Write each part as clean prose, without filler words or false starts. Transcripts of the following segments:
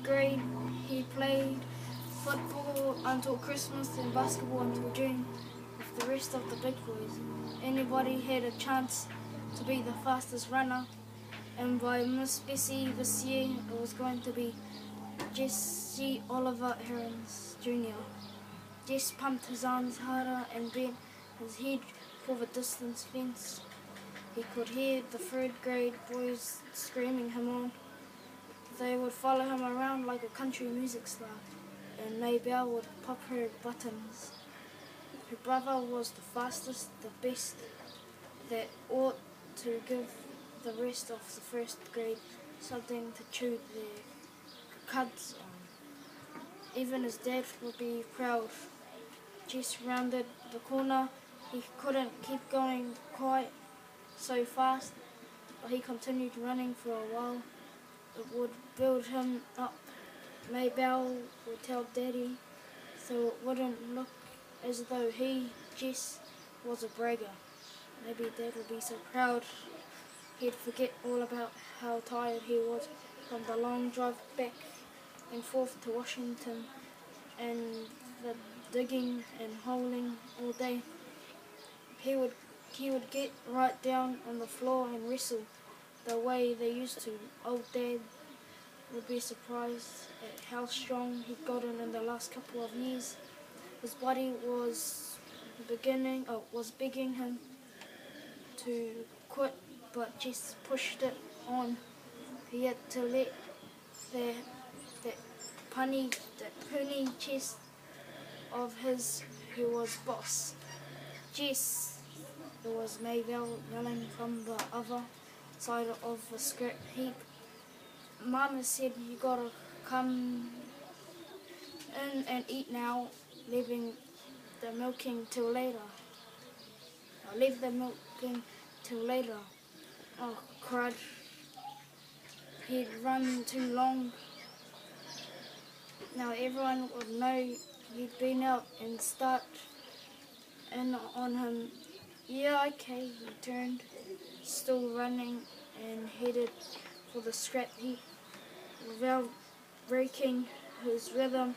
grade, he played football until Christmas and basketball until June with the rest of the big boys. Anybody had a chance to be the fastest runner, and by Miss Bessie this year it was going to be Jesse Oliver Herons Jr. Jess pumped his arms harder and bent his head for the distance fence. He could hear the third grade boys screaming him on. They would follow him around like a country music star, and Maybelle would pop her buttons. Her brother was the fastest, the best, that ought to give the rest of the first grade something to chew their cuds on. Even his dad would be proud. Jess rounded the corner. He couldn't keep going quite so fast, but he continued running for a while. It would build him up. Maybelle would tell Daddy, so it wouldn't look as though he, Jess, was a bragger. Maybe Dad would be so proud he'd forget all about how tired he was from the long drive back and forth to Washington and the digging and holing all day. He would get right down on the floor and wrestle the way they used to. Old Dad would be surprised at how strong he'd gotten in the last couple of years. His body was begging him to quit, but Jess pushed it on. He had to let that puny chest of his who was boss. Jess, it was Maybelle yelling from the other side of the scrap heap. Mama said you gotta come in and eat now, leaving the milking till later. I'll leave the milking till later. Oh, crud. He'd run too long. Now everyone would know he'd been out and start in on him. Yeah, okay, he turned, still running, and headed for the scrap heap. Without breaking his rhythm,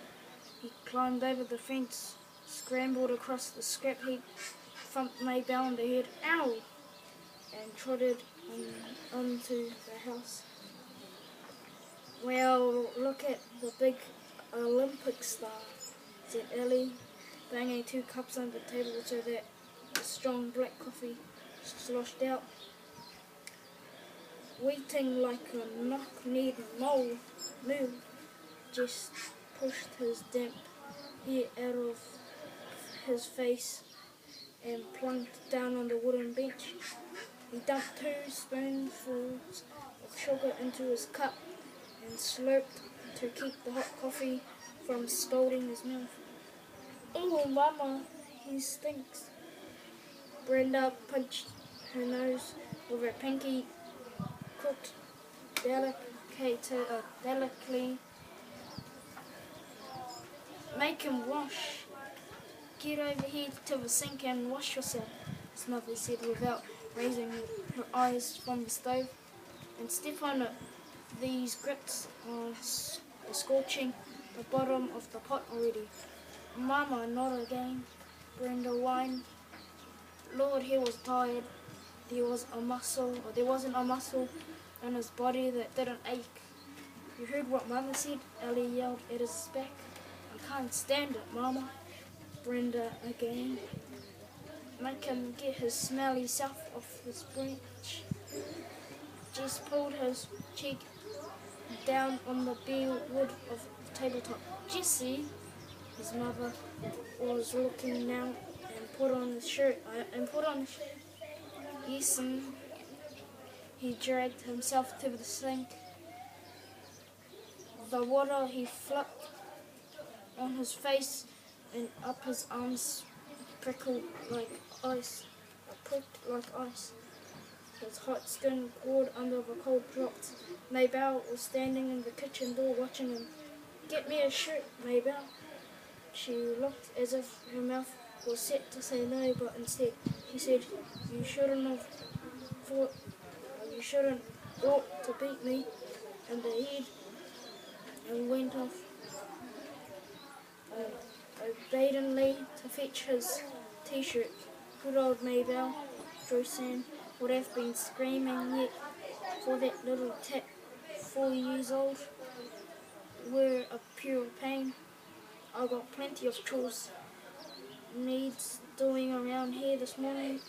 he climbed over the fence, scrambled across the scrap heap, thumped Maybelle on the head, ow, and trotted onto the house. Well, look at the big Olympic star, said Ellie, banging 2 cups on the table so that the strong black coffee sloshed out. Waiting like a knock-kneed mole, Jess pushed his damp hair out of his face and plunked down on the wooden bench. He dumped 2 spoonfuls of sugar into his cup and slurped to keep the hot coffee from scalding his mouth. Oh, Mama, he stinks. Brenda punched her nose with her pinky, cooked delicately. Make him wash. Get over here to the sink and wash yourself, his mother said without raising her eyes from the stove. And step on it. These grits are scorching the bottom of the pot already. Mama, not again, Brenda whined. Lord, he was tired. There wasn't a muscle in his body that didn't ache. You heard what Mama said? Ellie yelled at his back. I can't stand it, Mama. Brenda again. Make him get his smelly self off his branch. Jess pulled his cheek down on the bare wood of the tabletop. Jessie, his mother was looking now, and put on his shirt. Yes, he dragged himself to the sink. The water he flipped on his face and up his arms prickled like ice. His hot skin poured under the cold drops. Maybelle was standing in the kitchen door watching him. Get me a shirt, Maybelle. She looked as if her mouth was set to say no, but instead she said, You shouldn't ought to beat me in the head and went off obediently to fetch his t-shirt. Good old Maybell, Drew Sam, would have been screaming yet, for that little tit, 4 years old, were a pure pain. I got plenty of chores needs doing around here this morning,